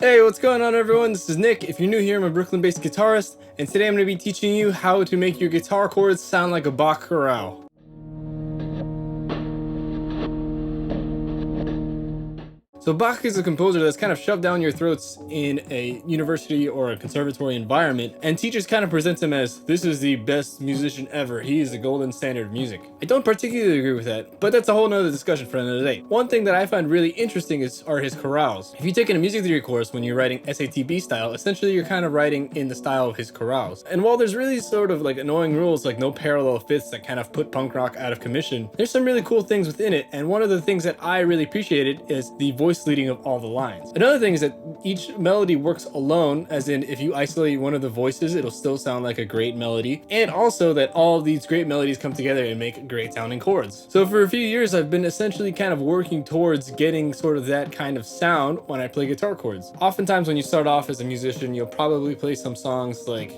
Hey, what's going on everyone? This is Nick. If you're new here, I'm a Brooklyn-based guitarist, and today I'm going to be teaching you how to make your guitar chords sound like a Bach Chorale. So Bach is a composer that's kind of shoved down your throats in a university or a conservatory environment, and teachers kind of present him as, this is the best musician ever, he is the golden standard of music. I don't particularly agree with that, but that's a whole nother discussion for another day. One thing that I find really interesting are his chorales. If you take in a music theory course when you're writing SATB style, essentially you're kind of writing in the style of his chorales. And while there's really sort of like annoying rules like no parallel fifths that kind of put punk rock out of commission, there's some really cool things within it, and one of the things that I really appreciated is the voice leading of all the lines. Another thing is that each melody works alone, as in if you isolate one of the voices, it'll still sound like a great melody, and also that all of these great melodies come together and make great sounding chords. So for a few years, I've been essentially kind of working towards getting sort of that kind of sound when I play guitar chords. Oftentimes when you start off as a musician, you'll probably play some songs like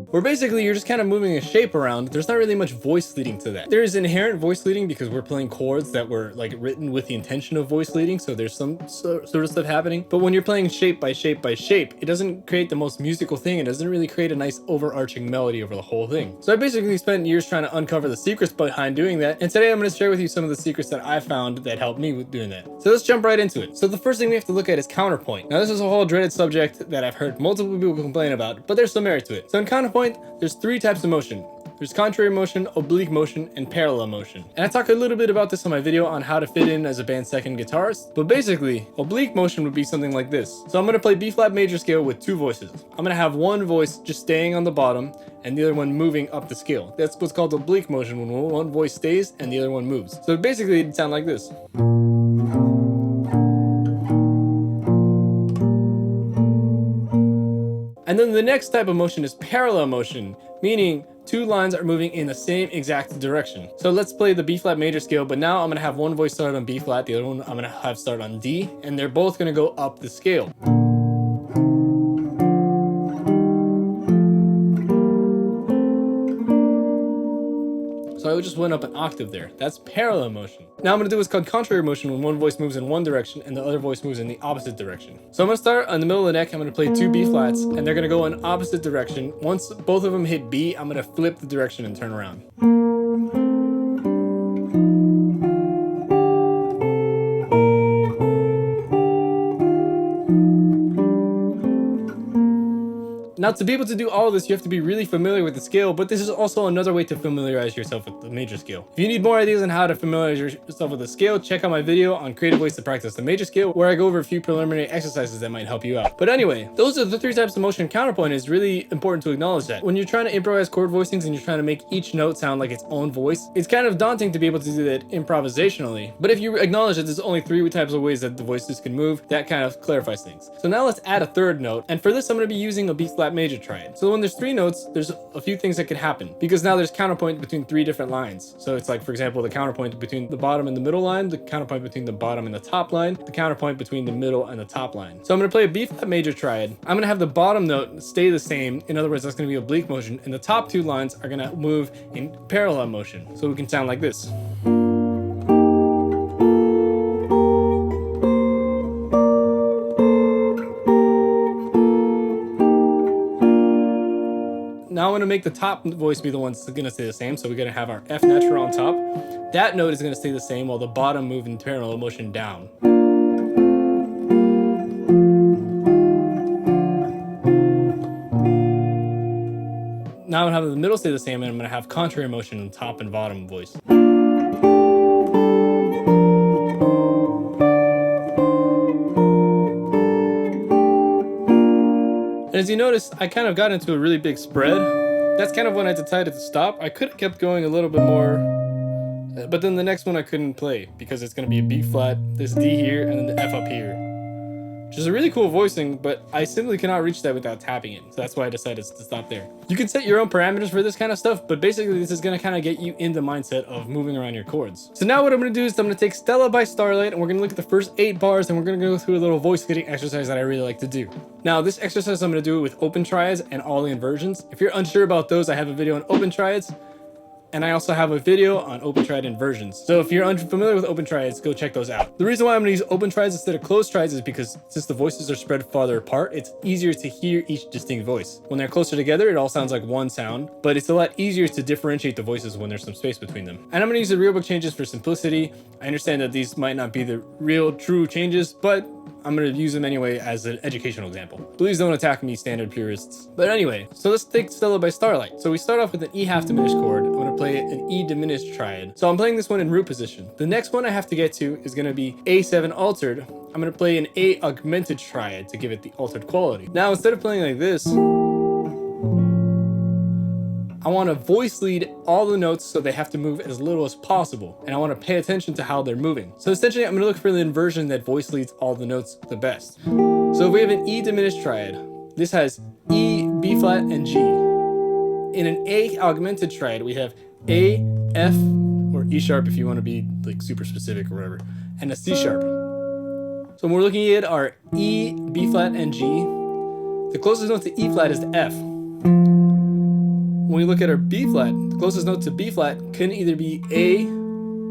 where basically you're just kind of moving a shape around. There's not really much voice leading to that. There is inherent voice leading because we're playing chords that were like written with the intention of voice leading, so there's some sort of stuff happening. But when you're playing shape by shape by shape, it doesn't create the most musical thing. It doesn't really create a nice overarching melody over the whole thing. So I basically spent years trying to uncover the secrets behind doing that, and today I'm going to share with you some of the secrets that I found that helped me with doing that. So let's jump right into it. So the first thing we have to look at is counterpoint. Now this is a whole dreaded subject that I've heard multiple people complain about, but there's some merit to it. So in counterpoint, there's three types of motion. There's contrary motion, oblique motion, and parallel motion. And I talk a little bit about this on my video on how to fit in as a band second guitarist, but basically, oblique motion would be something like this. So I'm gonna play B flat major scale with two voices. I'm gonna have one voice just staying on the bottom and the other one moving up the scale. That's what's called oblique motion, when one voice stays and the other one moves. So basically it'd sound like this. And then the next type of motion is parallel motion, meaning two lines are moving in the same exact direction. So let's play the B flat major scale, but now I'm gonna have one voice start on B flat, the other one I'm gonna have start on D, and they're both gonna go up the scale. So I just went up an octave there. That's parallel motion. Now I'm gonna do what's called contrary motion, when one voice moves in one direction and the other voice moves in the opposite direction. So I'm gonna start on the middle of the neck, I'm gonna play two B flats, and they're gonna go in opposite direction. Once both of them hit B, I'm gonna flip the direction and turn around. Now, to be able to do all of this, you have to be really familiar with the scale, but this is also another way to familiarize yourself with the major scale. If you need more ideas on how to familiarize yourself with the scale, check out my video on creative ways to practice the major scale, where I go over a few preliminary exercises that might help you out. But anyway, those are the three types of motion. Counterpoint is really important to acknowledge that. When you're trying to improvise chord voicings and you're trying to make each note sound like its own voice, it's kind of daunting to be able to do that improvisationally. But if you acknowledge that there's only three types of ways that the voices can move, that kind of clarifies things. So now let's add a third note, and for this I'm going to be using a B flat major triad. So when there's three notes, there's a few things that could happen, because now there's counterpoint between three different lines. So it's like, for example, the counterpoint between the bottom and the middle line, the counterpoint between the bottom and the top line, the counterpoint between the middle and the top line. So I'm going to play a B flat major triad. I'm going to have the bottom note stay the same. In other words, that's going to be oblique motion, and the top two lines are going to move in parallel motion. So we can sound like this. Now I'm going to make the top voice be the one that's going to stay the same. So we're going to have our F natural on top. That note is going to stay the same while the bottom move in parallel motion down. Now I'm going to have the middle stay the same, and I'm going to have contrary motion in top and bottom voice. And as you notice, I kind of got into a really big spread. That's kind of when I decided to stop. I could have kept going a little bit more, but then the next one I couldn't play because it's going to be a B flat, this D here, and then the F up here. Which is a really cool voicing, but I simply cannot reach that without tapping it. So that's why I decided to stop there. You can set your own parameters for this kind of stuff, but basically this is going to kind of get you in the mindset of moving around your chords. So now what I'm going to do is I'm going to take Stella by Starlight, and we're going to look at the first 8 bars, and we're going to go through a little voice leading exercise that I really like to do. Now this exercise I'm going to do it with open triads and all the inversions. If you're unsure about those, I have a video on open triads. And I also have a video on open triad inversions. So if you're unfamiliar with open triads, go check those out. The reason why I'm gonna use open triads instead of closed triads is because since the voices are spread farther apart, it's easier to hear each distinct voice. When they're closer together, it all sounds like one sound, but it's a lot easier to differentiate the voices when there's some space between them. And I'm gonna use the real book changes for simplicity. I understand that these might not be the real true changes, but I'm going to use them anyway as an educational example. Please don't attack me, standard purists. But anyway, so let's take Stella by Starlight. So we start off with an E half diminished chord. I'm going to play an E diminished triad. So I'm playing this one in root position. The next one I have to get to is going to be A7 altered. I'm going to play an A augmented triad to give it the altered quality. Now, instead of playing like this, I want to voice lead all the notes so they have to move as little as possible. And I want to pay attention to how they're moving. So essentially, I'm going to look for the inversion that voice leads all the notes the best. So if we have an E diminished triad, this has E, B flat, and G. In an A augmented triad, we have A, F, or E sharp if you want to be like super specific or whatever, and a C sharp. So when we're looking at our E, B flat, and G, the closest note to E flat is the F. When we look at our B flat, the closest note to B flat can either be A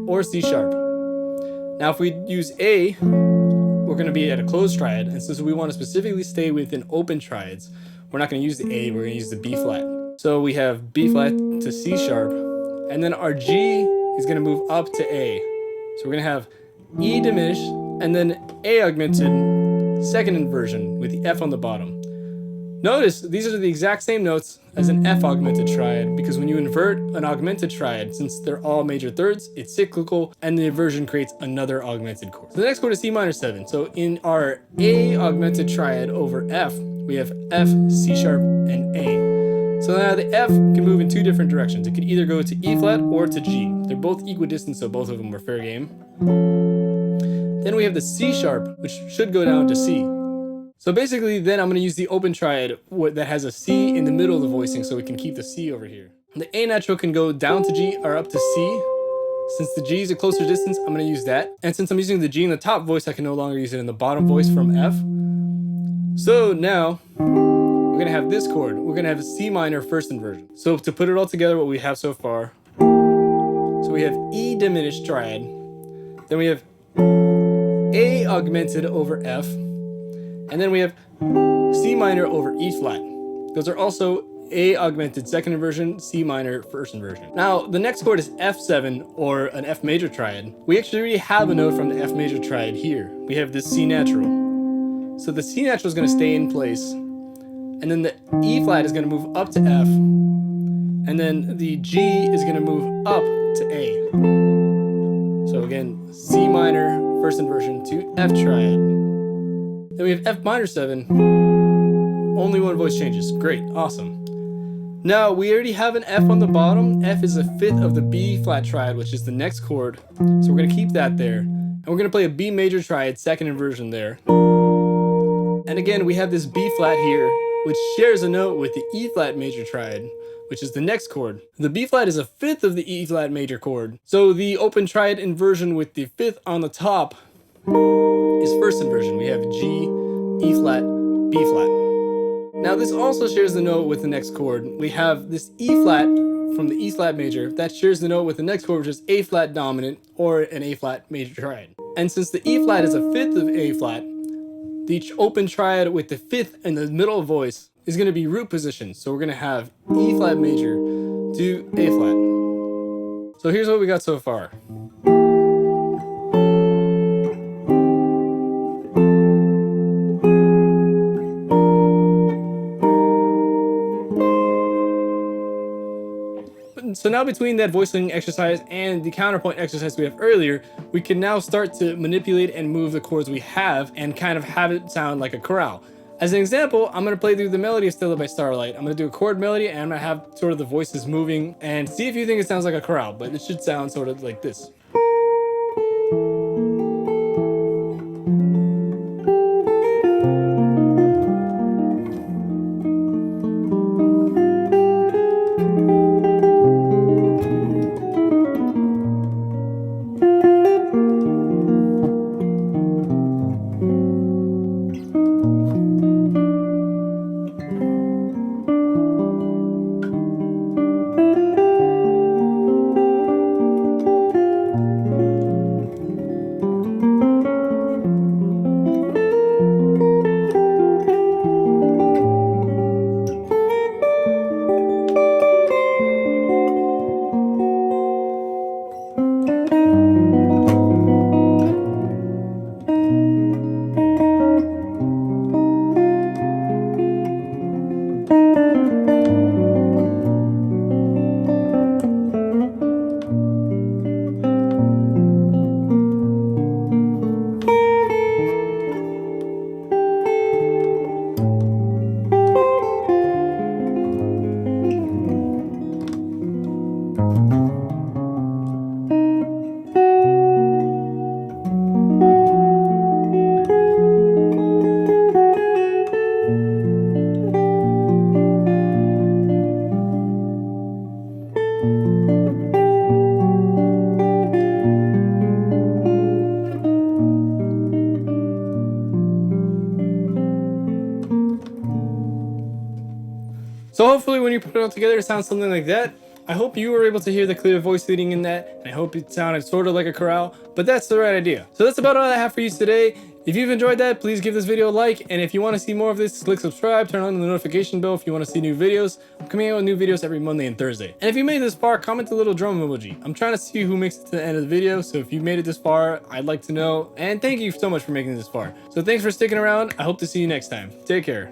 or C sharp. Now, if we use A, we're going to be at a closed triad, and since we want to specifically stay within open triads, we're not going to use the A, we're going to use the B flat. So we have B flat to C sharp, and then our G is going to move up to A. So we're going to have E diminished, and then A augmented, second inversion with the F on the bottom. Notice these are the exact same notes as an F augmented triad, because when you invert an augmented triad, since they're all major thirds, it's cyclical, and the inversion creates another augmented chord. So the next chord is C minor 7. So in our A augmented triad over F, we have F, C sharp, and A. So now the F can move in two different directions. It can either go to E flat or to G. They're both equidistant, so both of them are fair game. Then we have the C sharp, which should go down to C. So basically, then I'm going to use the open triad that has a C in the middle of the voicing, so we can keep the C over here. The A natural can go down to G or up to C. Since the G is a closer distance, I'm going to use that. And since I'm using the G in the top voice, I can no longer use it in the bottom voice from F. So now, we're going to have this chord. We're going to have a C minor first inversion. So to put it all together, what we have so far. So we have E diminished triad. Then we have A augmented over F. And then we have C minor over E flat. Those are also A augmented second inversion, C minor first inversion. Now, the next chord is F7 or an F major triad. We actually already have a note from the F major triad here. We have this C natural. So the C natural is going to stay in place. And then the E flat is going to move up to F. And then the G is going to move up to A. So again, C minor first inversion to F triad. Then we have F minor 7, only one voice changes. Great, awesome. Now, we already have an F on the bottom. F is a fifth of the B flat triad, which is the next chord. So we're gonna keep that there. And we're gonna play a B major triad, second inversion there. And again, we have this B flat here, which shares a note with the E flat major triad, which is the next chord. The B flat is a fifth of the E flat major chord. So the open triad inversion with the fifth on the top is first inversion. We have G, E flat, B flat. Now this also shares the note with the next chord. We have this E flat from the E flat major that shares the note with the next chord, which is A flat dominant or an A flat major triad. And since the E flat is a fifth of A flat, the open triad with the fifth in the middle voice is going to be root position. So we're going to have E flat major to A flat. So here's what we got so far. So now between that voicing exercise and the counterpoint exercise we have earlier, we can now start to manipulate and move the chords we have and kind of have it sound like a chorale. As an example, I'm going to play through the melody of Stella by Starlight. I'm going to do a chord melody and I'm going to have sort of the voices moving and see if you think it sounds like a chorale, but it should sound sort of like this. So hopefully when you put it all together, it sounds something like that. I hope you were able to hear the clear voice leading in that, and I hope it sounded sort of like a chorale, but that's the right idea. So that's about all I have for you today. If you've enjoyed that, please give this video a like, and if you want to see more of this, click subscribe, turn on the notification bell if you want to see new videos. I'm coming out with new videos every Monday and Thursday. And if you made it this far, comment the little drum emoji. I'm trying to see who makes it to the end of the video, so if you made it this far, I'd like to know, and thank you so much for making it this far. So thanks for sticking around. I hope to see you next time. Take care.